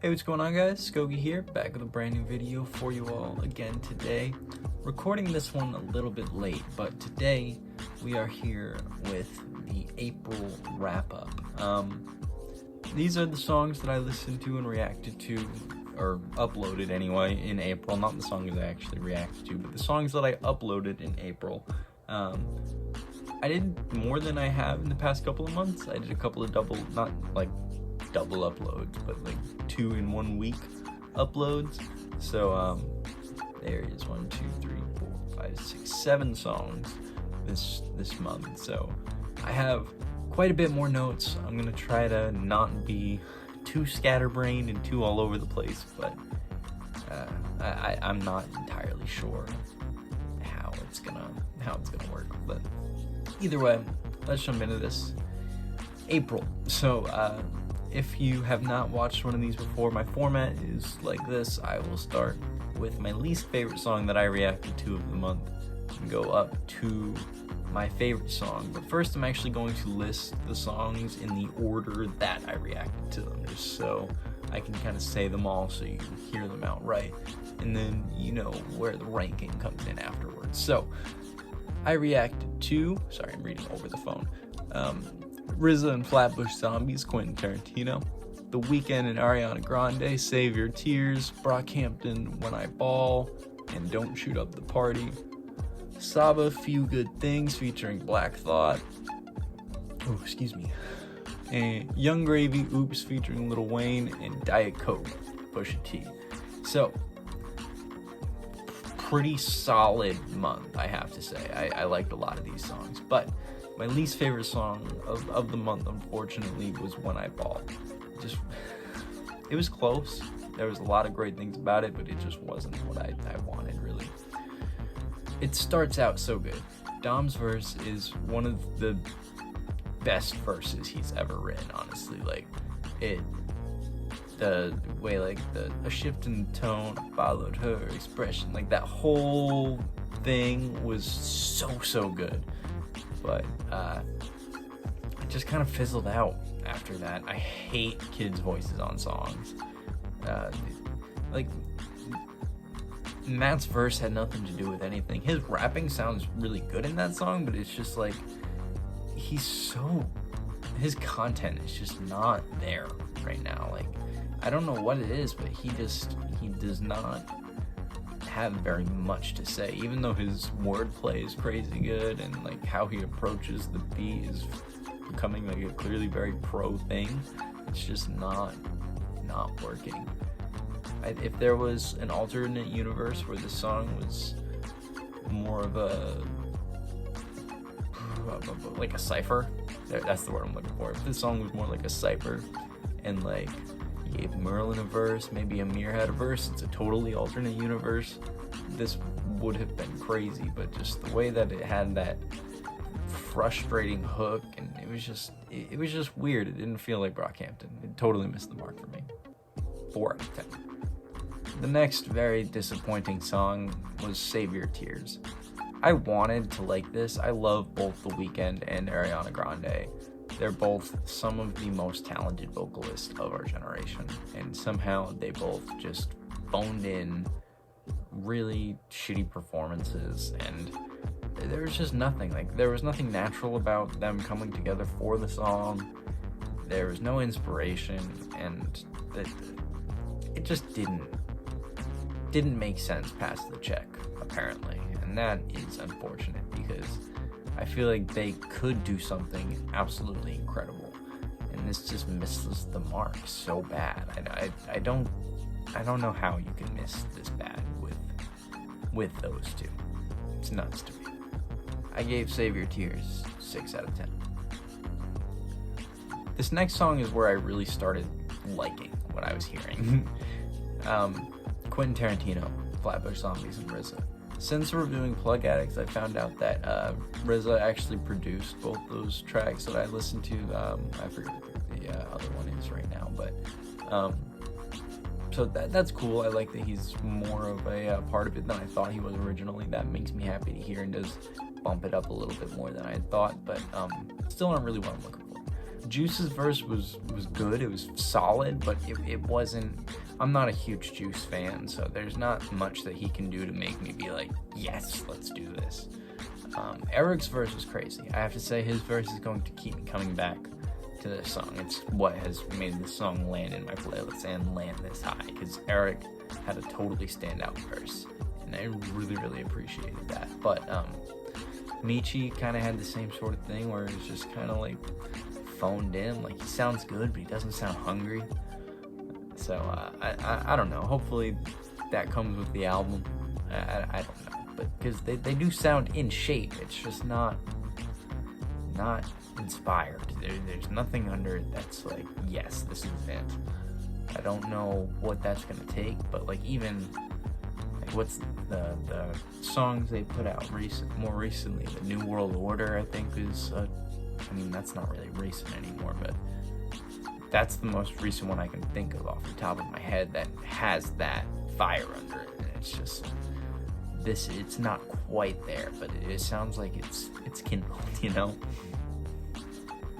Hey, what's going on, guys? Skogey here, back with a brand new video for you all again today. Recording this one a little bit late, but today we are here with the April wrap-up. These are the songs that I listened to and reacted to, or uploaded anyway, in April. Not the songs I actually reacted to, but the songs that I uploaded in April. I did more than I have in the past couple of months. I did a couple of double uploads, but like 2 in 1 week uploads. So there is 1, 2, 3, 4, 5, 6, 7 songs this month. So I have quite a bit more notes. I'm gonna try to not be too scatterbrained and too all over the place, but I'm not entirely sure how it's gonna work. But either way, let's jump into this. April. So if you have not watched one of these before, my format is like this. I will start with my least favorite song that I reacted to of the month and go up to my favorite song. But first, I'm actually going to list the songs in the order that I reacted to them, just so I can kind of say them all so you can hear them out right, and then you know where the ranking comes in afterwards. So I reacted to, sorry, I'm reading over the phone, RZA and Flatbush Zombies, Quentin Tarantino, The Weeknd and Ariana Grande, Save Your Tears, Brockhampton, When I Ball, and Don't Shoot Up the Party, Saba, Few Good Things featuring Black Thought, and Young Gravy, Oops featuring Lil Wayne, and Diet Coke, Pusha T. So, pretty solid month, I have to say. I liked a lot of these songs, but my least favorite song of the month, unfortunately, was When I Ball. It was close. There was a lot of great things about it, but it just wasn't what I wanted, really. It starts out so good. Dom's verse is one of the best verses he's ever written, honestly. Like, the way, like, a shift in tone followed her expression. Like, that whole thing was so good. But it just kind of fizzled out after that. I hate kids' voices on songs. Like, Matt's verse had nothing to do with anything. His rapping sounds really good in that song, but it's just like, his content is just not there right now. Like, I don't know what it is, but he does not have very much to say, even though his wordplay is crazy good, and like how he approaches the beat is becoming like a clearly very pro thing. It's just not working. If there was an alternate universe where the song was more of like a cipher, that's the word I'm looking for. If this song was more like a cipher, and like gave Merlin a verse, maybe Amir had a verse, it's a totally alternate universe, this would have been crazy. But just the way that it had that frustrating hook, and it was just weird. It didn't feel like Brockhampton. It totally missed the mark for me. 4 out of 10. The next very disappointing song was Save Your Tears. I wanted to like this. I love both The Weeknd and Ariana Grande. They're both some of the most talented vocalists of our generation, and somehow they both just phoned in really shitty performances, and there was just nothing. Like, there was nothing natural about them coming together for the song. There was no inspiration, and it just didn't make sense past the check, apparently, and that is unfortunate because I feel like they could do something absolutely incredible, and this just misses the mark so bad. I don't know how you can miss this bad with those two. It's nuts to me. I gave Save Your Tears 6 out of 10. This next song is where I really started liking what I was hearing. Quentin Tarantino, Flatbush Zombies, and RZA. Since reviewing Plug Addicts, I found out that RZA actually produced both those tracks that I listened to. I forget what the other one is right now, but so that's cool. I like that he's more of a part of it than I thought he was originally. That makes me happy to hear, and does bump it up a little bit more than I thought, but still not really what I'm looking for. Juice's verse was good, it was solid, but it wasn't, I'm not a huge Juice fan, so there's not much that he can do to make me be like, yes, let's do this. Eric's verse was crazy. I have to say his verse is going to keep coming back to this song. It's what has made this song land in my playlist and land this high, because Eric had a totally standout verse, and I really appreciated that. But Michi kind of had the same sort of thing where it's just kind of like phoned in. Like, he sounds good, but he doesn't sound hungry. So I don't know. Hopefully that comes with the album. I don't know, but because they do sound in shape, it's just not inspired. There's nothing under it that's like, yes, this is it. I don't know what that's gonna take, but like, even like, what's the songs they put out more recently, the New World Order, I think is I mean, that's not really recent anymore, but that's the most recent one I can think of off the top of my head that has that fire under it. And it's just it's not quite there, but it sounds like it's kindled, you know?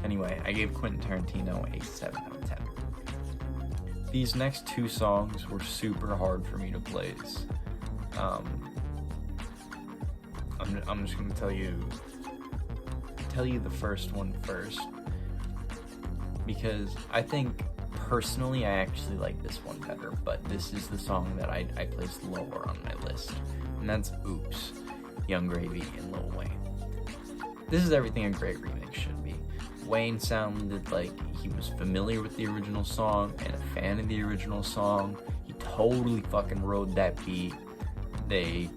Anyway, I gave Quentin Tarantino a 7 out of 10. These next two songs were super hard for me to place. I'm just gonna tell you the first one first, because I think personally I actually like this one better, but this is the song that I placed lower on my list, and that's Oops, Young Gravy and Lil Wayne. This is everything a great remix should be. Wayne sounded like he was familiar with the original song and a fan of the original song. He totally fucking rode that beat. They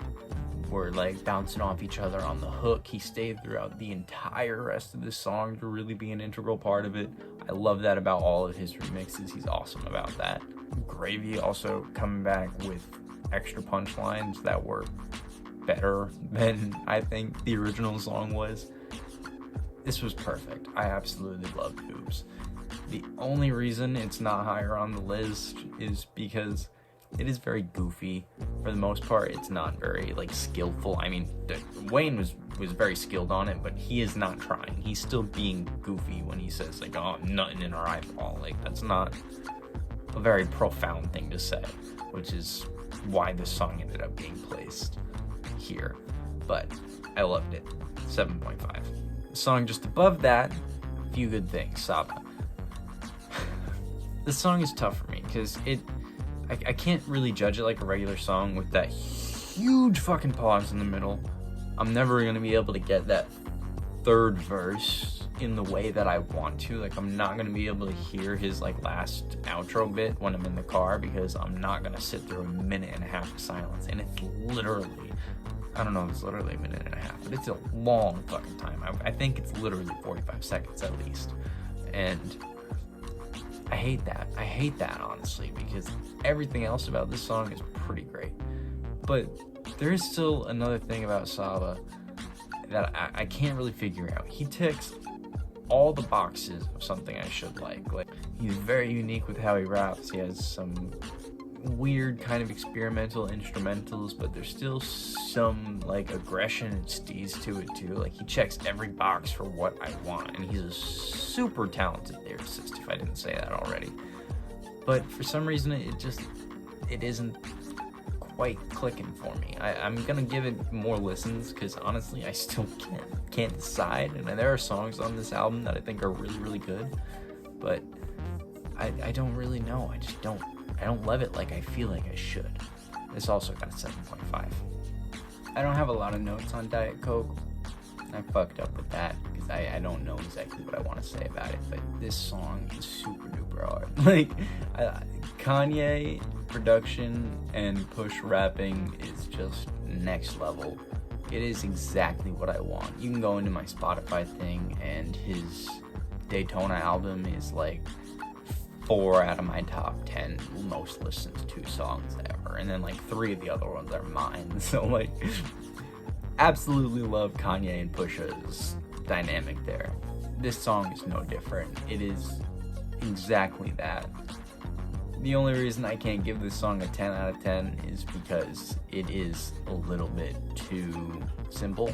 were like bouncing off each other on the hook. He stayed throughout the entire rest of the song to really be an integral part of it. I love that about all of his remixes. He's awesome about that. Gravy also coming back with extra punchlines that were better than I think the original song was. This was perfect. I absolutely loved Oops. The only reason it's not higher on the list is because it is very goofy. For the most part, it's not very like skillful. I mean, Wayne was very skilled on it, but he is not trying. He's still being goofy when he says like, "Oh, nothing in our eyeball." Like, that's not a very profound thing to say, which is why this song ended up being placed here. But I loved it. 7.5. The song just above that, Few Good Things, Saba. This song is tough for me because I can't really judge it like a regular song with that huge fucking pause in the middle. I'm never gonna be able to get that third verse in the way that I want to. Like, I'm not gonna be able to hear his like last outro bit when I'm in the car, because I'm not gonna sit through a minute and a half of silence. And it's literally, I don't know if it's literally a minute and a half, but it's a long fucking time. I think it's literally 45 seconds at least. And I hate that. I hate that, honestly, because everything else about this song is pretty great. But there is still another thing about Saba that I can't really figure out. He ticks all the boxes of something I should like. Like, he's very unique with how he raps. He has some weird kind of experimental instrumentals, but there's still some like aggression and steez to it too. Like, he checks every box for what I want, and he's a super talented lyricist, if I didn't say that already. But for some reason it isn't quite clicking for me. I'm gonna give it more listens, because honestly I still can't decide. And there are songs on this album that I think are really good, but I don't really know. I don't love it like I feel like I should. This also got a 7.5. I don't have a lot of notes on Diet Coke. I fucked up with that because I don't know exactly what I want to say about it, but this song is super duper hard. Like, Kanye production and Push rapping is just next level. It is exactly what I want. You can go into my Spotify thing, and his Daytona album is like 4 out of my top 10 most listened to songs ever, and then like 3 of the other ones are mine. So like, absolutely love Kanye and Pusha's dynamic there. This song is no different. It is exactly that. The only reason I can't give this song a 10 out of 10 is because it is a little bit too simple.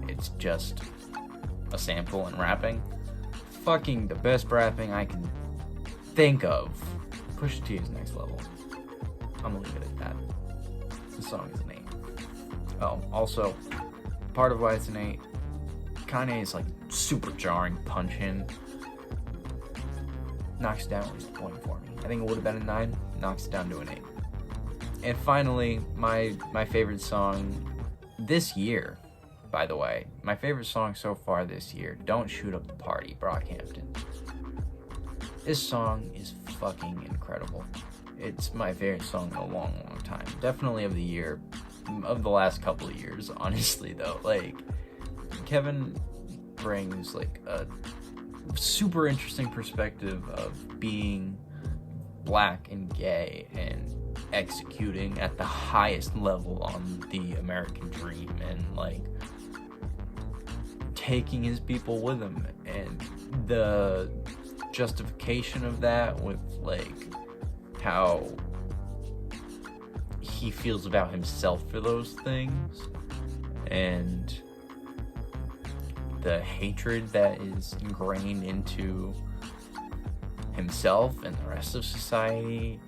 It's just a sample and rapping. fucking the best rapping I can think of. Pusha T is next level. I'm gonna leave it at that. The song is an 8. Oh, also, part of why it's an 8, Kanye's like super jarring punch in. Knocks it down at least a point for me. I think it would have been a 9, knocks it down to an 8. And finally, my favorite song this year, by the way, my favorite song so far this year, Don't Shoot Up the Party, Brockhampton. This song is fucking incredible. It's my favorite song in a long, long time. Definitely of the year, of the last couple of years, honestly, though. Like, Kevin brings, like, a super interesting perspective of being black and gay and executing at the highest level on the American dream and, like, taking his people with him, and the justification of that with, like, how he feels about himself for those things, and the hatred that is ingrained into himself and the rest of society.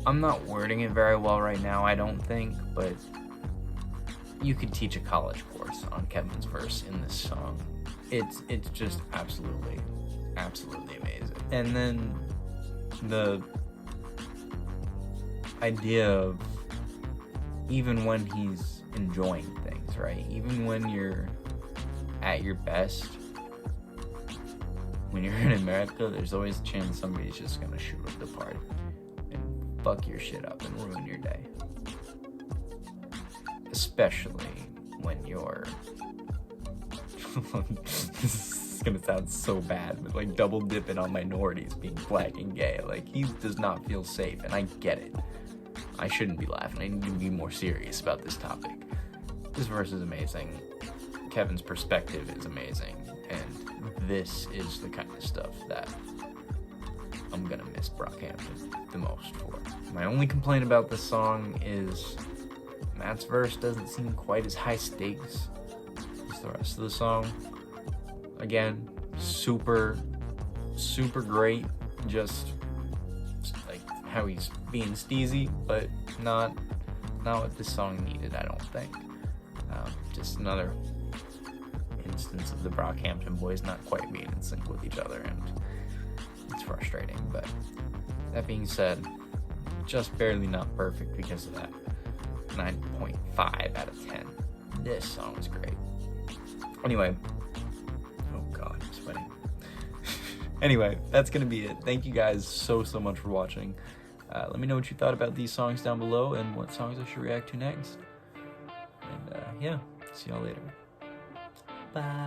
I'm not wording it very well right now, I don't think, but you could teach a college course on Kevin's verse in this song. It's just absolutely amazing. And then the idea of even when he's enjoying things, right? Even when you're at your best, when you're in America, there's always a chance somebody's just gonna shoot up the party and fuck your shit up and ruin your day. Especially when you're this is gonna sound so bad, but like double dipping on minorities being black and gay. Like, he does not feel safe, and I get it. I shouldn't be laughing. I need to be more serious about this topic. This verse is amazing. Kevin's perspective is amazing, and this is the kind of stuff that I'm gonna miss Brockhampton the most for. My only complaint about this song is Matt's verse doesn't seem quite as high stakes as the rest of the song. Again, super great, just like how he's being steezy, but not what this song needed, I don't think. Just another instance of the Brockhampton boys not quite being in sync with each other, and it's frustrating. But that being said, just barely not perfect because of that. 9.5 out of 10. This song is great. Anyway, oh god, I'm sweating. Anyway, that's gonna be it. Thank you guys so much for watching. Let me know what you thought about these songs down below and what songs I should react to next. And yeah, see y'all later. Bye.